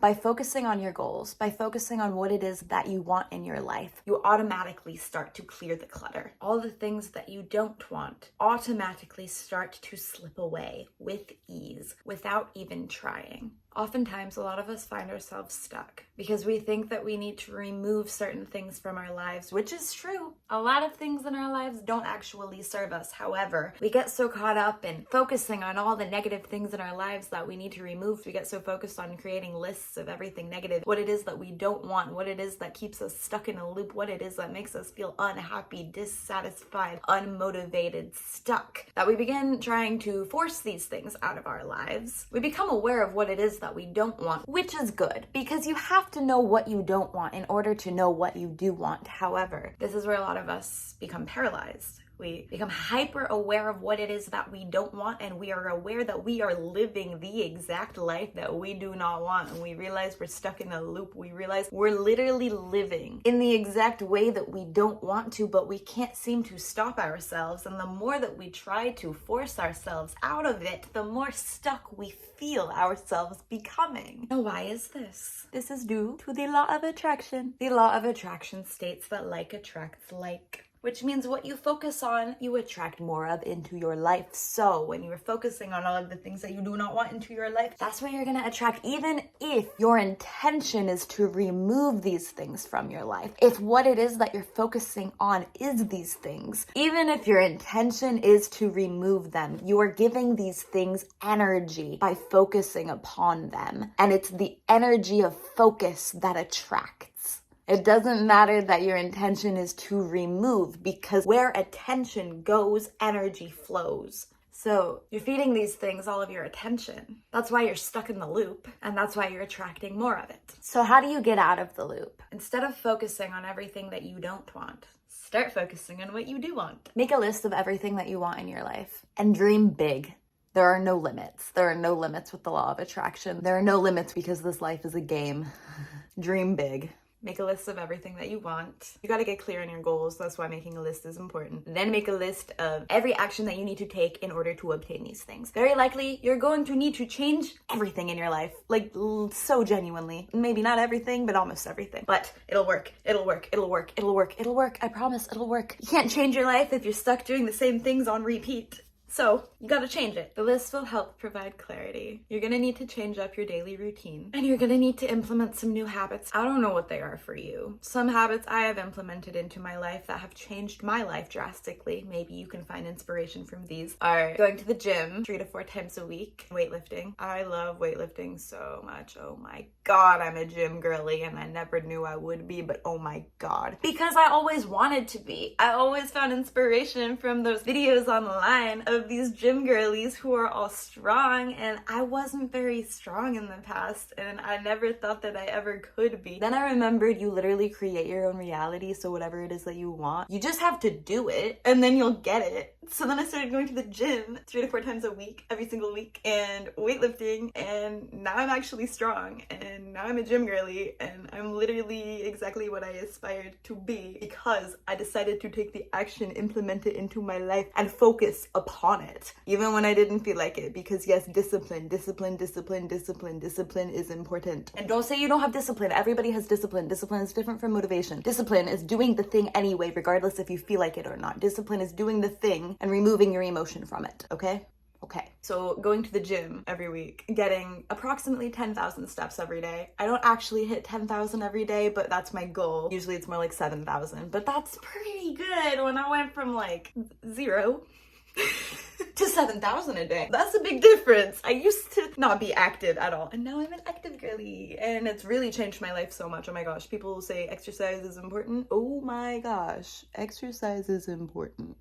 By focusing on your goals, by focusing on what it is that you want in your life, you automatically start to clear the clutter. All the things that you don't want automatically start to slip away with ease without even trying. Oftentimes, a lot of us find ourselves stuck because we think that we need to remove certain things from our lives, which is true. A lot of things in our lives don't actually serve us. However, we get so caught up in focusing on all the negative things in our lives that we need to remove. We get so focused on creating lists of everything negative, what it is that we don't want, what it is that keeps us stuck in a loop, what it is that makes us feel unhappy, dissatisfied, unmotivated, stuck, that we begin trying to force these things out of our lives. We become aware of what it is that we don't want, which is good because you have to know what you don't want in order to know what you do want. However, this is where a lot of us become paralyzed. We become hyper aware of what it is that we don't want, and we are aware that we are living the exact life that we do not want, and we realize we're stuck in a loop. We realize we're literally living in the exact way that we don't want to, but we can't seem to stop ourselves, and the more that we try to force ourselves out of it, the more stuck we feel ourselves becoming. Now, why is this? This is due to the law of attraction. The law of attraction states that like attracts like, which means what you focus on, you attract more of into your life. So when you're focusing on all of the things that you do not want into your life, that's what you're going to attract, even if your intention is to remove these things from your life. If what it is that you're focusing on is these things, even if your intention is to remove them, you are giving these things energy by focusing upon them. And it's the energy of focus that attracts. It doesn't matter that your intention is to remove, because where attention goes, energy flows. So you're feeding these things all of your attention. That's why you're stuck in the loop, and that's why you're attracting more of it. So how do you get out of the loop? Instead of focusing on everything that you don't want, start focusing on what you do want. Make a list of everything that you want in your life and dream big. There are no limits. There are no limits with the law of attraction. There are no limits because this life is a game. Dream big. Make a list of everything that you want. You gotta get clear on your goals. That's why making a list is important. Then make a list of every action that you need to take in order to obtain these things. Very likely, you're going to need to change everything in your life. Like, so genuinely. Maybe not everything, but almost everything. But it'll work. It'll work. It'll work. It'll work. It'll work. I promise it'll work. You can't change your life if you're stuck doing the same things on repeat. So you gotta change it. The list will help provide clarity. You're gonna need to change up your daily routine, and you're gonna need to implement some new habits. I don't know what they are for you. Some habits I have implemented into my life that have changed my life drastically, maybe you can find inspiration from these, are going to the gym 3 to 4 times a week, weightlifting. I love weightlifting so much. Oh my God, I'm a gym girly, and I never knew I would be, but oh my God. Because I always wanted to be. I always found inspiration from those videos online of these gym girlies who are all strong, and I wasn't very strong in the past, and I never thought that I ever could be. Then I remembered you literally create your own reality, so whatever it is that you want, you just have to do it, and then you'll get it. So then I started going to the gym 3 to 4 times a week, every single week, and weightlifting, and now I'm actually strong, and now I'm a gym girly, and I'm literally exactly what I aspired to be because I decided to take the action, implement it into my life, and focus upon it, even when I didn't feel like it, because yes, discipline is important. And don't say you don't have discipline. Everybody has discipline. Discipline is different from motivation. Discipline is doing the thing anyway, regardless if you feel like it or not. Discipline is doing the thing and removing your emotion from it, okay? Okay, so going to the gym every week, getting approximately 10,000 steps every day. I don't actually hit 10,000 every day, but that's my goal. Usually it's more like 7,000, but that's pretty good when I went from like 0 to 7,000 a day. That's a big difference. I used to not be active at all, and now I'm an active girly, and it's really changed my life so much. Oh my gosh, people say exercise is important. Oh my gosh, exercise is important.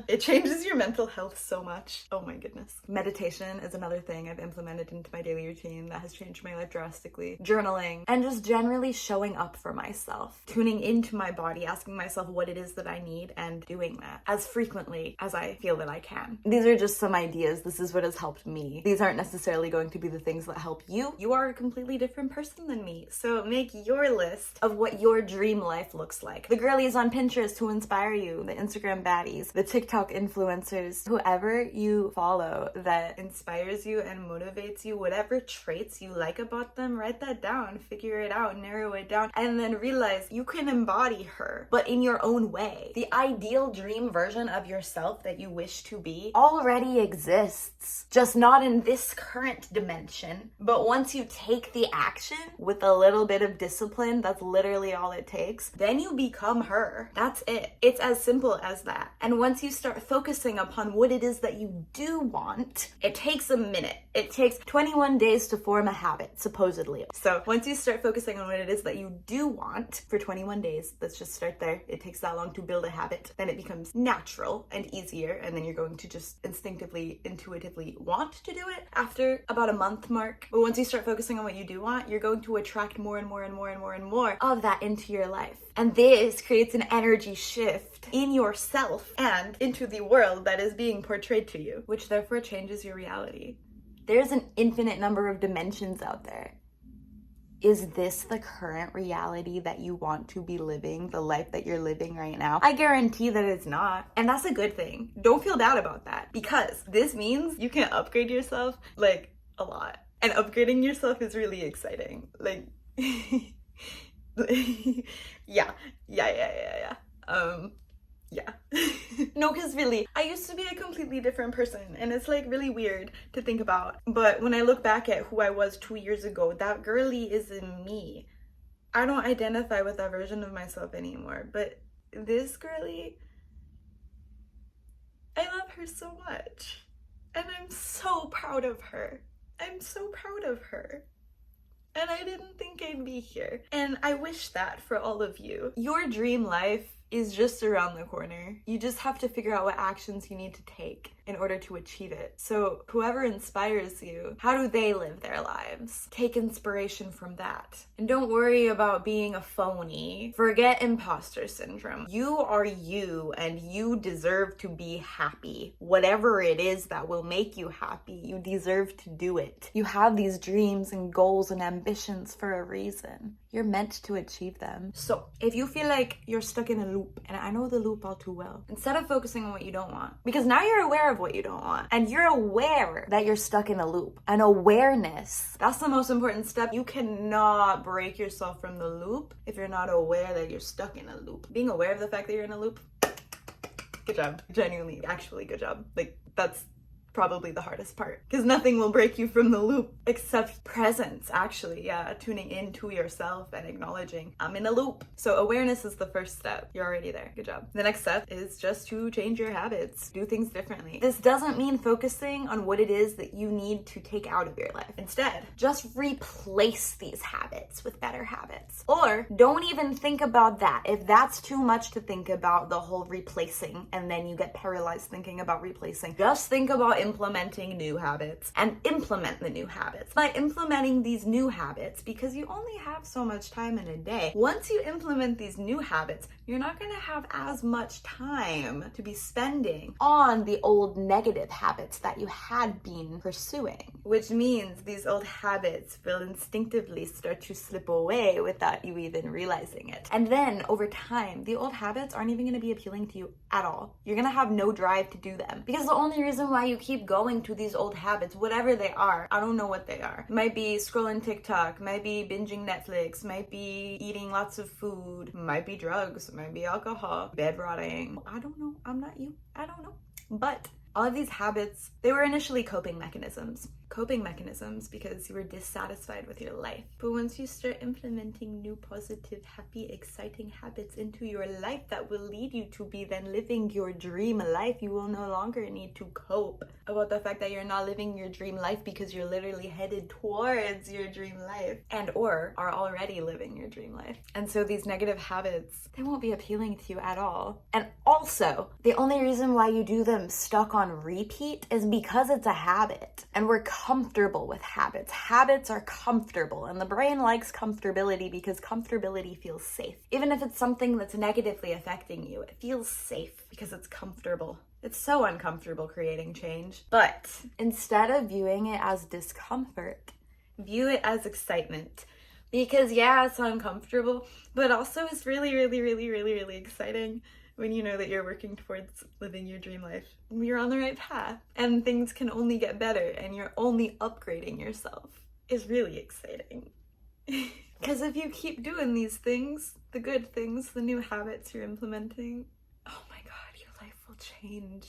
It changes your mental health so much. Oh my goodness. Meditation is another thing I've implemented into my daily routine that has changed my life drastically. Journaling, and just generally showing up for myself, tuning into my body, asking myself what it is that I need, and doing that as frequently as I feel that I can. These These are just some ideas. This is what has helped me. These aren't necessarily going to be the things that help you. You are a completely different person than me. So make your list of what your dream life looks like. The girlies on Pinterest who inspire you, the Instagram baddies, the TikTok influencers, whoever you follow that inspires you and motivates you, whatever traits you like about them, write that down, figure it out, narrow it down, and then realize you can embody her, but in your own way. The ideal dream version of yourself that you wish to be already exists, just not in this current dimension. But once you take the action with a little bit of discipline, that's literally all it takes, then you become her. That's it. It's as simple as that. And once you start focusing upon what it is that you do want, it takes a minute. It takes 21 days to form a habit, supposedly. So once you start focusing on what it is that you do want for 21 days, let's just start there. It takes that long to build a habit. Then it becomes natural and easier. And then you're going to just instinctively, intuitively want to do it after about a month mark. But once you start focusing on what you do want, you're going to attract more and more and more and more and more of that into your life. And this creates an energy shift in yourself and into the world that is being portrayed to you, which therefore changes your reality. There's an infinite number of dimensions out there. Is this the current reality that you want to be living, the life that you're living right now? I guarantee that it's not. And that's a good thing. Don't feel bad about that, because this means you can upgrade yourself like a lot. And upgrading yourself is really exciting. Like, yeah. No, because really, I used to be a completely different person, and it's like really weird to think about. But when I look back at who I was 2 years ago, that girly is in me. I don't identify with that version of myself anymore, but this girly, I love her so much. And I'm so proud of her. I'm so proud of her. And I didn't think I'd be here. And I wish that for all of you. Your dream life is just around the corner. You just have to figure out what actions you need to take in order to achieve it. So whoever inspires you, how do they live their lives? Take inspiration from that. And don't worry about being a phony. Forget imposter syndrome. You are you, and you deserve to be happy. Whatever it is that will make you happy, you deserve to do it. You have these dreams and goals and ambitions for a reason. You're meant to achieve them. So if you feel like you're stuck in a loop, and I know the loop all too well, instead of focusing on what you don't want, because now you're aware of what you don't want, and you're aware that you're stuck in a loop. And awareness, that's the most important step. You cannot break yourself from the loop if you're not aware that you're stuck in a loop. Being aware of the fact that you're in a loop, good job. Genuinely, actually, good job. Like, that's probably the hardest part, because nothing will break you from the loop except presence, actually. Yeah, tuning into yourself and acknowledging I'm in a loop. So awareness is the first step. You're already there. Good job. The next step is just to change your habits, do things differently. This doesn't mean focusing on what it is that you need to take out of your life. Instead, just replace these habits with better habits. Or don't even think about that. If that's too much to think about, the whole replacing, and then you get paralyzed thinking about replacing, just think about implementing new habits, and implement the new habits. By implementing these new habits, because you only have so much time in a day, once you implement these new habits, you're not going to have as much time to be spending on the old negative habits that you had been pursuing, which means these old habits will instinctively start to slip away without you even realizing it. And then over time, the old habits aren't even going to be appealing to you at all. You're going to have no drive to do them, because the only reason why you keep going to these old habits, whatever they are, I don't know what they are. It might be scrolling TikTok, might be binging Netflix, might be eating lots of food, might be drugs, might be alcohol, bed rotting. I don't know. I'm not you. I don't know. But all of these habits, they were initially coping mechanisms. Coping mechanisms because you were dissatisfied with your life. But once you start implementing new positive, happy, exciting habits into your life that will lead you to be then living your dream life, you will no longer need to cope about the fact that you're not living your dream life, because you're literally headed towards your dream life, and or are already living your dream life. And so these negative habits, they won't be appealing to you at all. And also, the only reason why you do them stuck on repeat is because it's a habit, and we're comfortable with habits. Habits are comfortable, and the brain likes comfortability because comfortability feels safe. Even if it's something that's negatively affecting you, it feels safe because it's comfortable. It's so uncomfortable creating change. But instead of viewing it as discomfort, view it as excitement. Because yeah, it's uncomfortable, but also it's really, really, really, really, really exciting when you know that you're working towards living your dream life. You're on the right path and things can only get better and you're only upgrading yourself. Is really exciting. Because if you keep doing these things, the good things, the new habits you're implementing, oh my God, your life will change.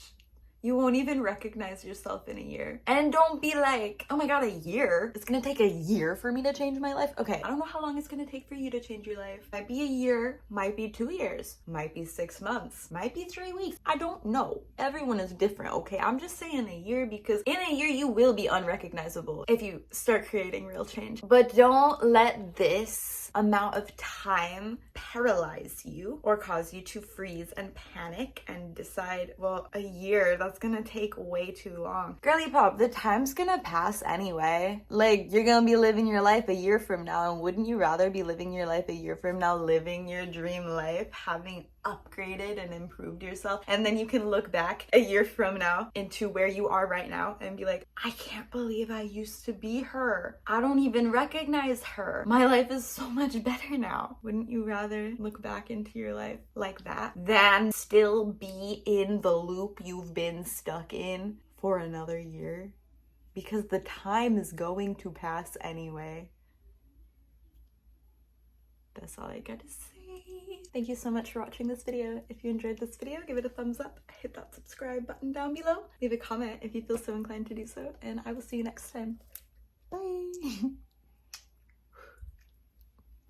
You won't even recognize yourself in a year. And don't be like, oh my God, a year? It's gonna take a year for me to change my life? Okay, I don't know how long it's gonna take for you to change your life. Might be a year, might be 2 years, might be 6 months, might be 3 weeks. I don't know. Everyone is different, okay? I'm just saying a year because in a year you will be unrecognizable if you start creating real change. But don't let this amount of time paralyze you or cause you to freeze and panic and decide, well, a year, that's gonna take way too long. Girly pop, the time's gonna pass anyway. Like, you're gonna be living your life a year from now, and wouldn't you rather be living your life a year from now, living your dream life, having upgraded and improved yourself, and then you can look back a year from now into where you are right now and be like, I can't believe I used to be her. I don't even recognize her. My life is so much better now. Wouldn't you rather look back into your life like that than still be in the loop you've been stuck in for another year? Because the time is going to pass anyway. That's all I got to say. Thank you so much for watching this video. If you enjoyed this video, give it a thumbs up, hit that subscribe button down below, leave a comment if you feel so inclined to do so, and I will see you next time. Bye!